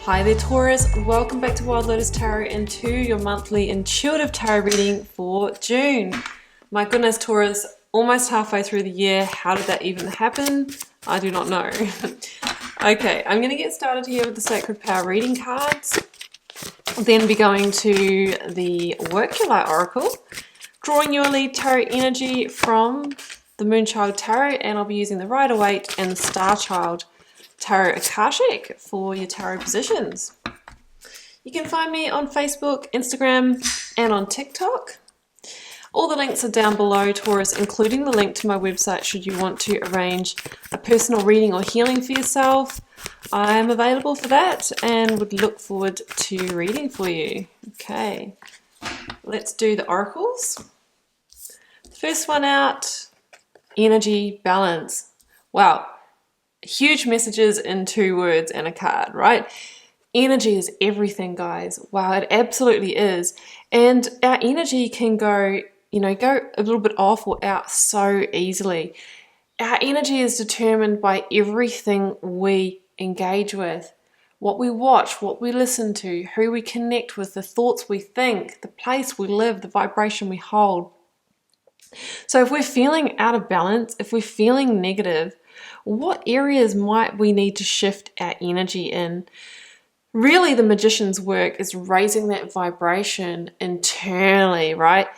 Hi there Taurus, welcome back to Wild Lotus Tarot and to your monthly intuitive tarot reading for June. My goodness Taurus, almost halfway through the year, how did that even happen? I do not know. Okay, I'm going to get started here with the Sacred Power reading cards, then be going to the Work-Your-Light Oracle, drawing your lead tarot energy from the Moonchild Tarot, and I'll be using the Rider-Waite and the Star Child Tarot Akashic for your tarot positions. You can find me on Facebook, Instagram, and on TikTok. All the links are down below, Taurus, including the link to my website should you want to arrange a personal reading or healing for yourself. I'm available for that and would look forward to reading for you. Okay, let's do the oracles. First one out, energy balance. Wow. Huge messages in 2 words and a card, right? Energy is everything, guys. Wow, it absolutely is. And our energy can go a little bit off or out so easily. Our energy is determined by everything we engage with, what we watch, what we listen to, who we connect with, the thoughts we think, the place we live, the vibration we hold. So if we're feeling out of balance, if we're feeling negative, what areas might we need to shift our energy in? Really, the magician's work is raising that vibration internally, right?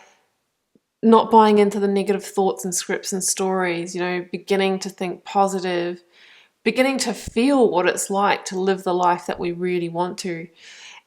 Not buying into the negative thoughts and scripts and stories, beginning to think positive, beginning to feel what it's like to live the life that we really want to.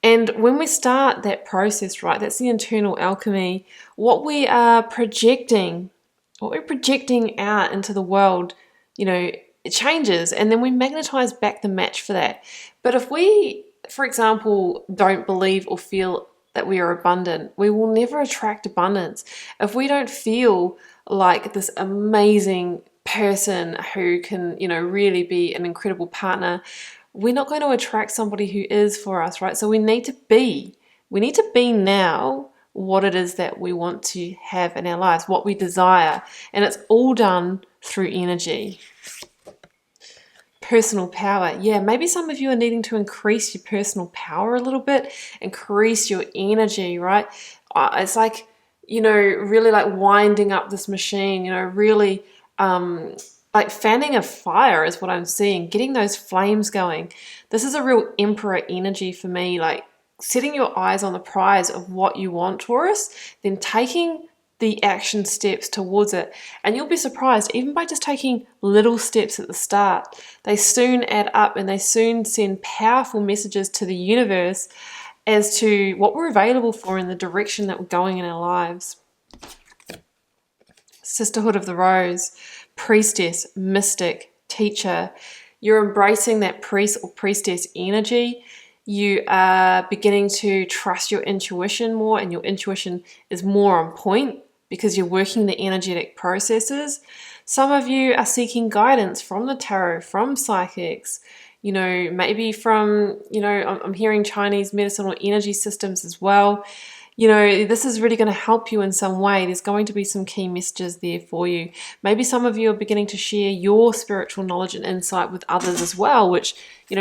And when we start that process, right, that's the internal alchemy, what we are projecting, what we're projecting out into the world, it changes, and then we magnetize back the match for that. But if we, for example, don't believe or feel that we are abundant, we will never attract abundance. If we don't feel like this amazing person who can, really be an incredible partner, we're not going to attract somebody who is for us, right? So we need to be now what it is that we want to have in our lives, what we desire. And it's all done through energy. Personal power. Yeah, maybe some of you are needing to increase your personal power a little bit, increase your energy, right? It's like, really like winding up this machine, really like fanning a fire is what I'm seeing, getting those flames going. This is a real emperor energy for me, like setting your eyes on the prize of what you want, Taurus, then taking the action steps towards it. And you'll be surprised, even by just taking little steps at the start, they soon add up and they soon send powerful messages to the universe as to what we're available for in the direction that we're going in our lives. Sisterhood of the Rose, priestess, mystic, teacher. You're embracing that priest or priestess energy. You are beginning to trust your intuition more, and your intuition is more on point because you're working the energetic processes. Some of you are seeking guidance from the tarot, from psychics, maybe from, I'm hearing Chinese medicinal energy systems as well. This is really going to help you in some way. There's going to be some key messages there for you. Maybe some of you are beginning to share your spiritual knowledge and insight with others as well, which,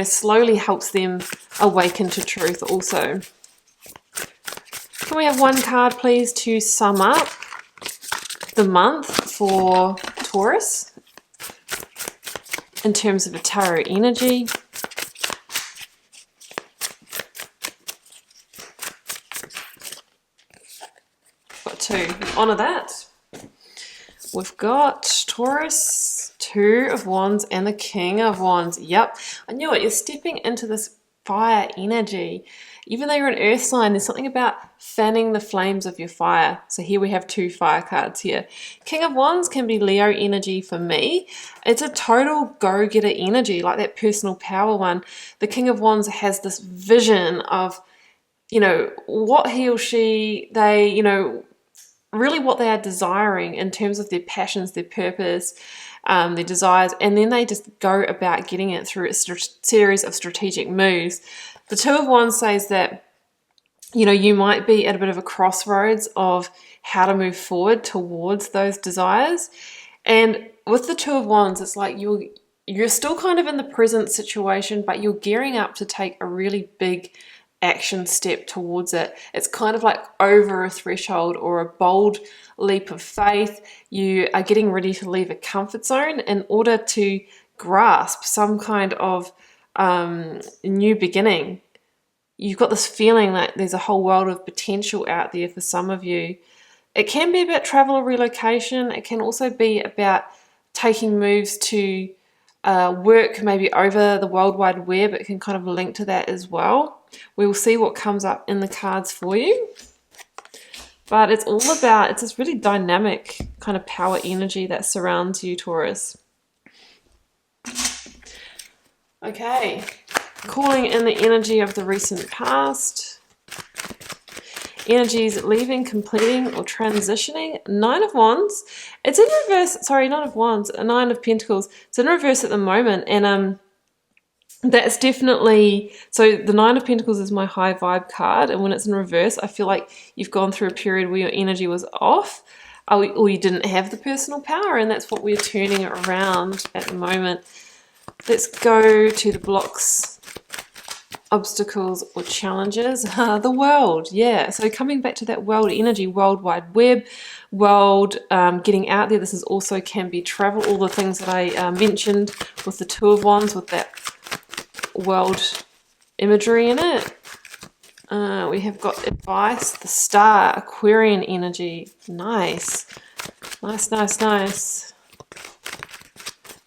slowly helps them awaken to truth also. Can we have one card, please, to sum up the month for Taurus in terms of a tarot energy? Got 2. Honor that. We've got Taurus, 2 of Wands, and the King of Wands. Yep, I knew it. You're stepping into this fire energy. Even though you're an earth sign, there's something about fanning the flames of your fire. So here we have 2 fire cards here. King of Wands can be Leo energy for me. It's a total go-getter energy, like that personal power one. The King of Wands has this vision of, what he or she, they, really what they are desiring in terms of their passions, their purpose, their desires, and then they just go about getting it through a series of strategic moves. The 2 of Wands says that, you might be at a bit of a crossroads of how to move forward towards those desires. And with the 2 of Wands, it's like you're still kind of in the present situation, but you're gearing up to take a really big action step towards it. It's kind of like over a threshold or a bold leap of faith. You are getting ready to leave a comfort zone in order to grasp some kind of new beginning. You've got this feeling that there's a whole world of potential out there for some of you. It can be about travel or relocation. It can also be about taking moves to work maybe over the World Wide Web. It can kind of link to that as well. We will see what comes up in the cards for you. But it's all about, it's this really dynamic kind of power energy that surrounds you, Taurus. Okay, calling in the energy of the recent past. Energies leaving, completing, or transitioning. Nine of Wands. It's in reverse. Sorry, Nine of Wands. A Nine of Pentacles. It's in reverse at the moment, and that's definitely, so the Nine of Pentacles is my high vibe card, and when it's in reverse, I feel like you've gone through a period where your energy was off, or you didn't have the personal power, and that's what we're turning around at the moment. Let's go to the blocks, obstacles, or challenges. The world, yeah. So coming back to that world energy, World Wide Web, world, getting out there. This is also can be travel, all the things that I mentioned with the Two of Wands, with that world imagery in it. We have got advice, the Star, Aquarian energy. Nice. Nice, nice, nice.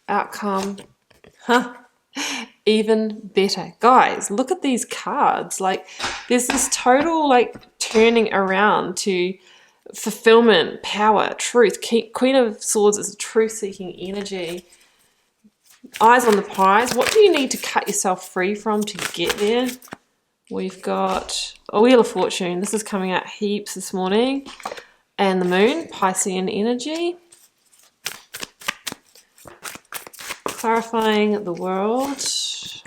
Outcome. Huh. Even better. Guys, look at these cards. Like, there's this total, like, turning around to fulfillment, power, truth. Queen of Swords is a truth-seeking energy. Eyes on the prize. What do you need to cut yourself free from to get there? We've got a Wheel of Fortune. This is coming out heaps this morning. And the Moon, Piscean energy. Clarifying the world.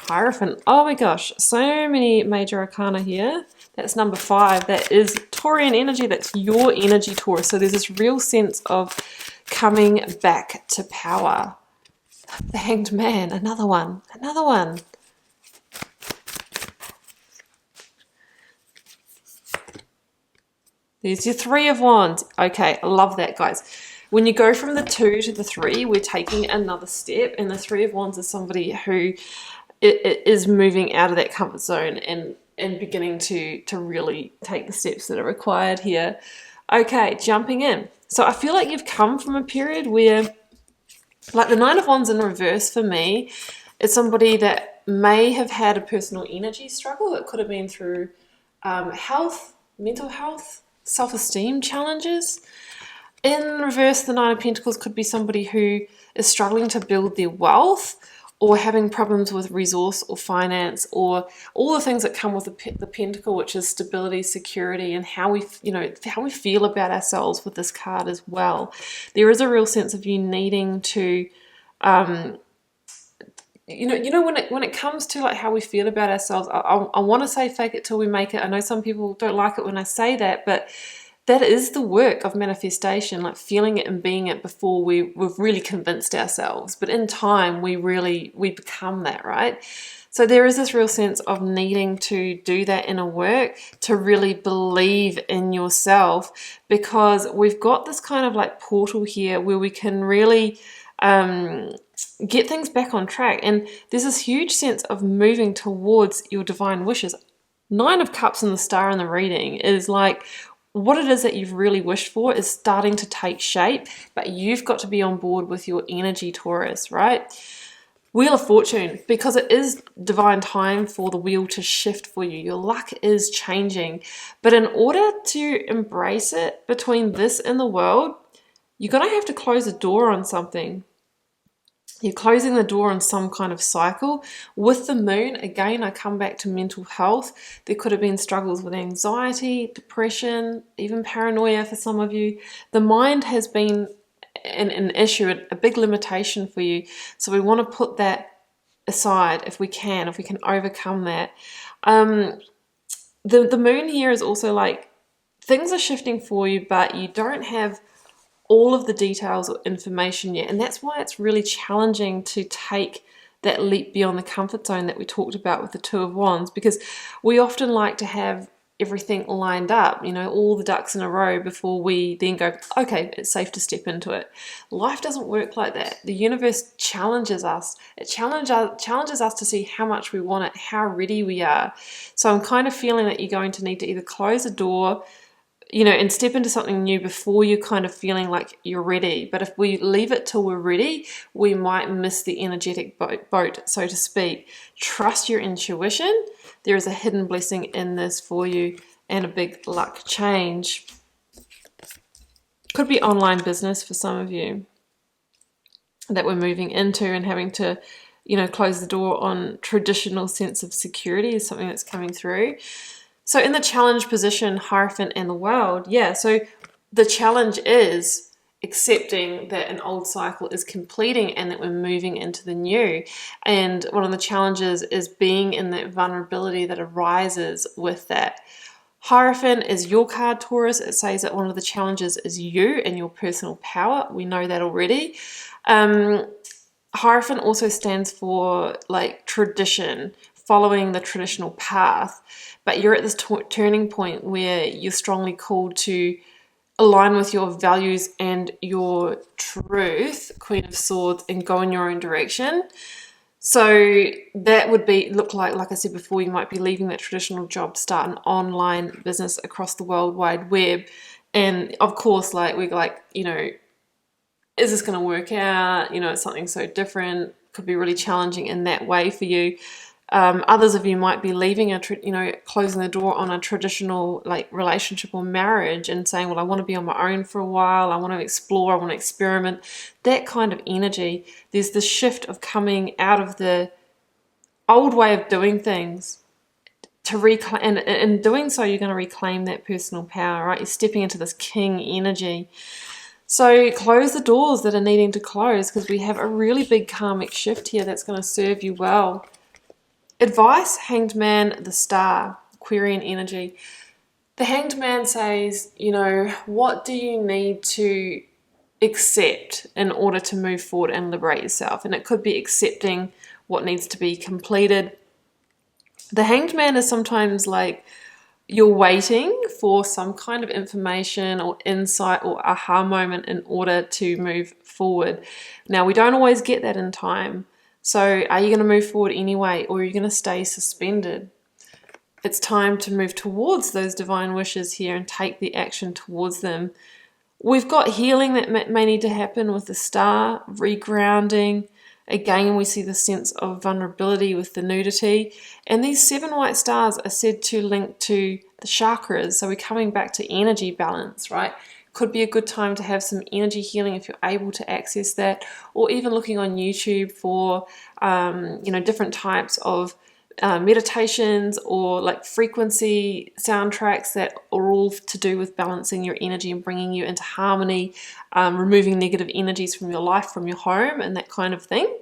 Hierophant. Oh my gosh, so many major arcana here. That's number 5. That is Taurian energy. That's your energy, Taurus. So there's this real sense of coming back to power. The Hanged Man. Another one. Another one. There's your Three of Wands. Okay, I love that, guys. When you go from the 2 to the 3, we're taking another step, and the Three of Wands is somebody who is moving out of that comfort zone and beginning to really take the steps that are required here. Okay, jumping in. So I feel like you've come from a period where, like the Nine of Wands in reverse for me, is somebody that may have had a personal energy struggle. It could have been through health, mental health, self-esteem challenges. In reverse, the Nine of Pentacles could be somebody who is struggling to build their wealth, or having problems with resource or finance, or all the things that come with the Pentacle, which is stability, security, and how we feel about ourselves with this card as well. There is a real sense of you needing to, when it comes to like how we feel about ourselves, I want to say fake it till we make it. I know some people don't like it when I say that, but that is the work of manifestation, like feeling it and being it before we've really convinced ourselves. But in time, we become that, right? So there is this real sense of needing to do that inner work to really believe in yourself, because we've got this kind of like portal here where we can really get things back on track. And there's this huge sense of moving towards your divine wishes. Nine of Cups and the Star in the reading is like, what it is that you've really wished for is starting to take shape, but you've got to be on board with your energy, Taurus, right? Wheel of Fortune, because it is divine time for the wheel to shift for you. Your luck is changing. But in order to embrace it between this and the world, you're going to have to close a door on something. You're closing the door on some kind of cycle. With the Moon, again, I come back to mental health. There could have been struggles with anxiety, depression, even paranoia for some of you. The mind has been an issue, a big limitation for you. So we want to put that aside if we can overcome that. The Moon here is also like, things are shifting for you, but you don't have all of the details or information yet. And that's why it's really challenging to take that leap beyond the comfort zone that we talked about with the Two of Wands, because we often like to have everything lined up, you know, all the ducks in a row before we then go, okay, it's safe to step into it. Life doesn't work like that. The universe challenges us. It challenges us to see how much we want it, how ready we are. So I'm kind of feeling that you're going to need to either close a door, you know, and step into something new before you're kind of feeling like you're ready. But if we leave it till we're ready, we might miss the energetic boat, so to speak. Trust your intuition. There is a hidden blessing in this for you and a big luck change. Could be online business for some of you that we're moving into, and having to, you know, close the door on traditional sense of security is something that's coming through. So in the challenge position, Hierophant and the World, yeah, so the challenge is accepting that an old cycle is completing and that we're moving into the new. And one of the challenges is being in that vulnerability that arises with that. Hierophant is your card, Taurus. It says that one of the challenges is you and your personal power. We know that already. Hierophant also stands for like tradition, following the traditional path. But you're at this turning point where you're strongly called to align with your values and your truth, Queen of Swords, and go in your own direction. So that would look like I said before, you might be leaving that traditional job to start an online business across the World Wide Web. And of course, like we're like, you know, is this going to work out? You know, it's something so different. Could be really challenging in that way for you. Others of you might be leaving closing the door on a traditional like relationship or marriage and saying, well, I want to be on my own for a while. I want to explore. I want to experiment. That kind of energy. There's this shift of coming out of the old way of doing things to reclaim, and in doing so, you're going to reclaim that personal power, right? You're stepping into this king energy. So close the doors that are needing to close, because we have a really big karmic shift here that's going to serve you well. Advice, Hanged Man, the Star, Aquarian energy. The Hanged Man says, you know, what do you need to accept in order to move forward and liberate yourself? And it could be accepting what needs to be completed. The Hanged Man is sometimes like you're waiting for some kind of information or insight or aha moment in order to move forward. Now, we don't always get that in time. So are you going to move forward anyway, or are you going to stay suspended? It's time to move towards those divine wishes here and take the action towards them. We've got healing that may need to happen with the Star, regrounding. Again, we see the sense of vulnerability with the nudity. And these 7 white stars are said to link to the chakras. So we're coming back to energy balance, right? Could be a good time to have some energy healing if you're able to access that, or even looking on YouTube for, different types of meditations or like frequency soundtracks that are all to do with balancing your energy and bringing you into harmony, removing negative energies from your life, from your home, and that kind of thing.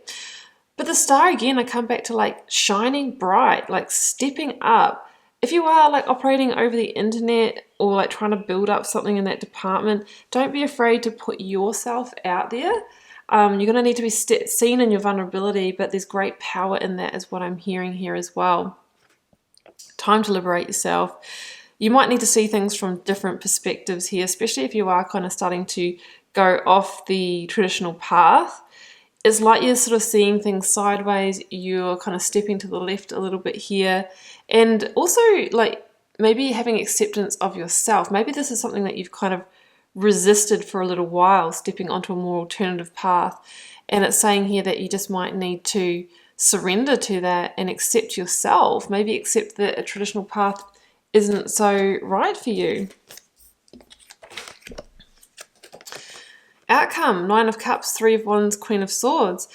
But the Star, again, I come back to like shining bright, like stepping up. If you are like operating over the internet or like trying to build up something in that department, don't be afraid to put yourself out there. You're going to need to be seen in your vulnerability, but there's great power in that is what I'm hearing here as well. Time to liberate yourself. You might need to see things from different perspectives here, especially if you are kind of starting to go off the traditional path. It's like you're sort of seeing things sideways. You're kind of stepping to the left a little bit here. And also like maybe having acceptance of yourself. Maybe this is something that you've kind of resisted for a little while, stepping onto a more alternative path. And it's saying here that you just might need to surrender to that and accept yourself. Maybe accept that a traditional path isn't so right for you. Outcome, 9 of Cups, 3 of Wands, Queen of Swords.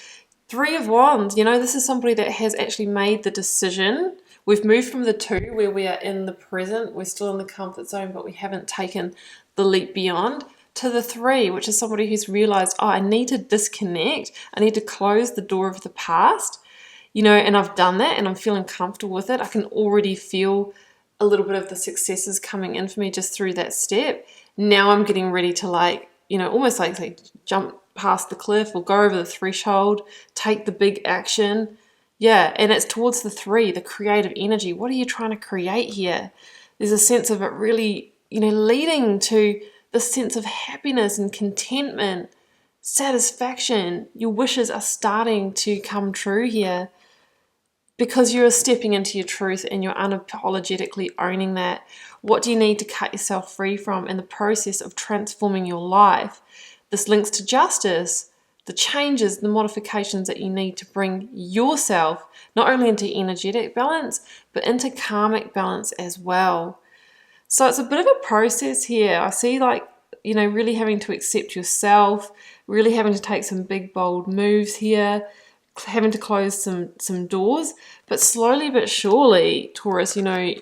3 of Wands, you know, this is somebody that has actually made the decision. We've moved from the 2 where we are in the present, we're still in the comfort zone, but we haven't taken the leap beyond, to the 3, which is somebody who's realized, oh, I need to disconnect. I need to close the door of the past, you know, and I've done that and I'm feeling comfortable with it. I can already feel a little bit of the successes coming in for me just through that step. Now I'm getting ready to like you know, almost like say jump past the cliff or go over the threshold, take the big action. Yeah, and it's towards the 3, the creative energy. What are you trying to create here? There's a sense of it really, you know, leading to the sense of happiness and contentment, satisfaction. Your wishes are starting to come true here because you're stepping into your truth and you're unapologetically owning that. What do you need to cut yourself free from in the process of transforming your life? This links to justice, the changes, the modifications that you need to bring yourself not only into energetic balance, but into karmic balance as well. So it's a bit of a process here. I see, like, you know, really having to accept yourself, really having to take some big, bold moves here, having to close some doors. But slowly but surely, Taurus, you know,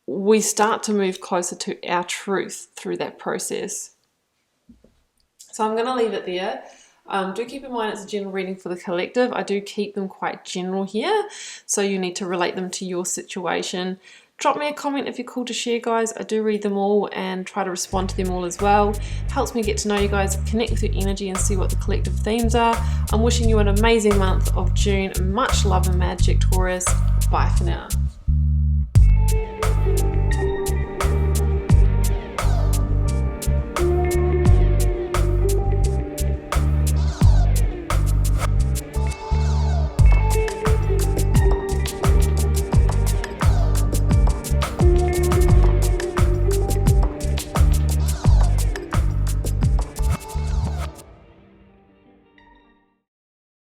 we start to move closer to our truth through that process. So I'm going to leave it there. Do keep in mind it's a general reading for the collective. I do keep them quite general here, so you need to relate them to your situation. Drop me a comment if you're cool to share, guys. I do read them all and try to respond to them all as well. Helps me get to know you guys, connect with your energy and see what the collective themes are. I'm wishing you an amazing month of June. Much love and magic, Taurus. Bye for now.